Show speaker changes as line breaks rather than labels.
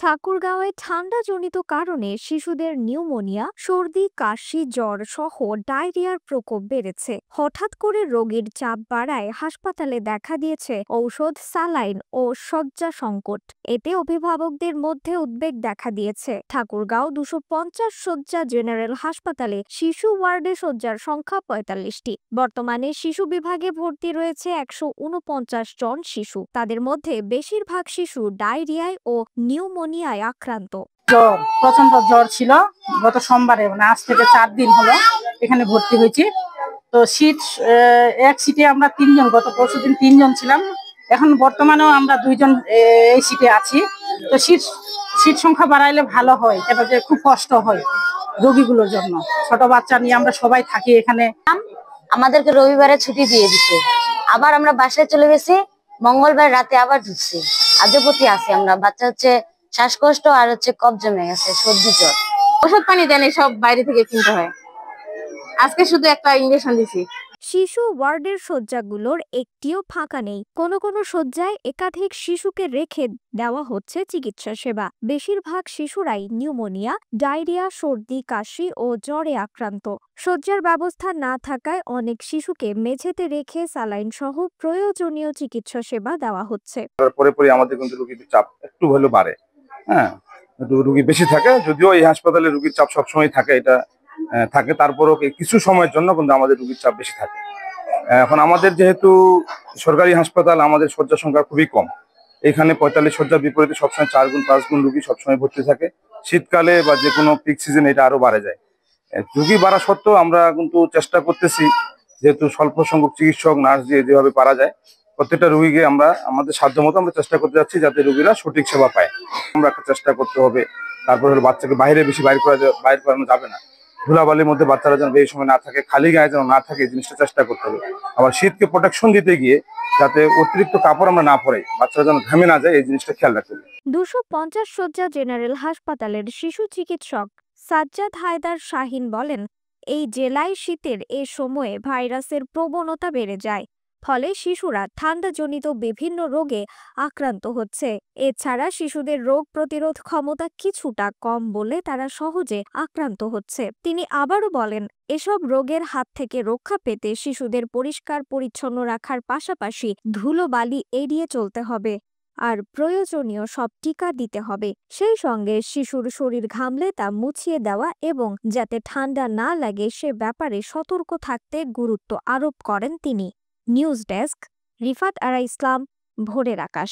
ঠাকুরগাঁওয়ে ঠান্ডাজনিত কারণে শিশুদের নিউমোনিয়া, সর্দি, কাশি, জ্বর সহ ডায়রিয়ার প্রকোপ বেড়েছে। হঠাৎ করে রোগীর চাপ বাড়ায় হাসপাতালে দেখা দিয়েছে ঔষধ, স্যালাইন ও শয্যা সংকট। এতে অভিভাবকদের মধ্যে উদ্বেগ দেখা দিয়েছে। ঠাকুরগাঁও 250 শয্যা জেনারেল হাসপাতালে শিশু ওয়ার্ডে শয্যার সংখ্যা 45টি। বর্তমানে শিশু বিভাগে ভর্তি রয়েছে 149 জন শিশু। তাদের মধ্যে বেশিরভাগ শিশু ডায়রিয়ায় ও নিউমোনিয়ায় আক্রান্ত।
জ্বর, প্রচন্ড জ্বর ছিল। গত সোমবারে মানে আজ থেকে 4 দিন হলো এখানে ভর্তি হয়েছি। তো সিট এক সিটে আমরা 3 জন, গত পরশুদিন 3 জন ছিলাম। এখন বর্তমানেও আমরা 2 জন এই সিটে আছি। তো সিট সংখ্যা বাড়াইলে ভালো হয়, কেন যে খুব কষ্ট হয় রোগীগুলোর জন্য। ছোট বাচ্চা নিয়ে আমরা সবাই থাকি এখানে।
আমাদেরকে রবিবারে ছুটি দিয়ে দিচ্ছে, আবার আমরা বাসায় চলে গেছি। মঙ্গলবার রাতে আবার ঢুকছি। আজপতি আছি আমরা। বাচ্চা হচ্ছে শ্বাসকষ্ট আর হচ্ছে কফ জমে গেছে, সর্দি জ্বর।
ওষুধ পানি দেন, সব বাইরে থেকে কিনতে হয়। আজকে শুধু একটা ইনজেকশন দিছি।
শিশু ওয়ার্ডের শয্যাগুলোর একটিও ফাঁকা নেই। কোনো কোনো শয্যায় একাধিক শিশুকে রেখে দেওয়া হচ্ছে চিকিৎসা সেবা। বেশিরভাগ শিশুরাই নিউমোনিয়া, ডায়রিয়া, সর্দি, কাশি ও জ্বরে আক্রান্ত। শয্যার ব্যবস্থা না থাকায় অনেক শিশুকে মেঝেতে রেখে স্যালাইন সহ প্রয়োজনীয় চিকিৎসা সেবা দেওয়া হচ্ছে।
পরে আমাদের কিন্তু রোগীর চাপ একটু হলেও বাড়ে। হ্যাঁ, রোগী বেশি থাকে, যদিও এই হাসপাতালে রোগীর চাপ সবসময় থাকে, এটা থাকে, তারপরও কিছু সময়ের জন্য কিন্তু আমাদের রোগীর চাপ বেশি থাকে। এখন আমাদের যেহেতু সরকারি হাসপাতাল, আমাদের শয্যা সংখ্যা খুবই কম। এখানে 45 শয্যার বিপরীতে সবসময় 4 গুণ 5 গুণ রোগী সবসময় ভর্তি থাকে। শীতকালে বা যে কোনো পিক সিজন এটা আরো বাড়ে যায়। রোগী বাড়া সত্ত্বেও আমরা কিন্তু চেষ্টা করতেছি, যেহেতু স্বল্প সংখ্যক চিকিৎসক, নার্স দিয়ে যেভাবে পারা যায় প্রত্যেকটা রোগীকে আমরা আমাদের সাধ্য মতো আমরা চেষ্টা করতে যাচ্ছি, যাতে রোগীরা সঠিক সেবা পায়। আমরা একটা চেষ্টা করতে হবে। তারপর হলো বাচ্চাকে বাইরে বেশি বাইর করানো যাবে না। ধুলাবালির মধ্যে বাচ্চারা যেন এই সময় না থাকে, খালি গায়ে যেন না থাকে, এই জিনিসটা চেষ্টা করতে হবে। আবার শীতকে প্রোটেকশন দিতে গিয়ে যাতে অতিরিক্ত কাপড় আমরা না পরাই, বাচ্চারা যেন ঘামে না যায়, এই জিনিসটা খেয়াল রাখতে হবে।
250 শয্যা জেনারেল হাসপাতালের শিশু চিকিৎসক সাজ্জাদ হায়দার শাহিন বলেন, এই জেলায় শীতের এ সময়ে ভাইরাসের প্রবণতা বেড়ে যায়। ফলে শিশুরা ঠান্ডাজনিত বিভিন্ন রোগে আক্রান্ত হচ্ছে। এছাড়া শিশুদের রোগ প্রতিরোধ ক্ষমতা কিছুটা কম বলে তারা সহজে আক্রান্ত হচ্ছে। তিনি আবারও বলেন, এসব রোগের হাত থেকে রক্ষা পেতে শিশুদের পরিষ্কার পরিচ্ছন্ন রাখার পাশাপাশি ধুলোবালি এড়িয়ে চলতে হবে আর প্রয়োজনীয় সব টিকা দিতে হবে। সেই সঙ্গে শিশুর শরীর ঘামলে তা মুছিয়ে দেওয়া এবং যাতে ঠান্ডা না লাগে সে ব্যাপারে সতর্ক থাকতে গুরুত্ব আরোপ করেন তিনি। নিউজ ডেস্ক, রিফাত আরা ইসলাম, ভোরের আকাশ।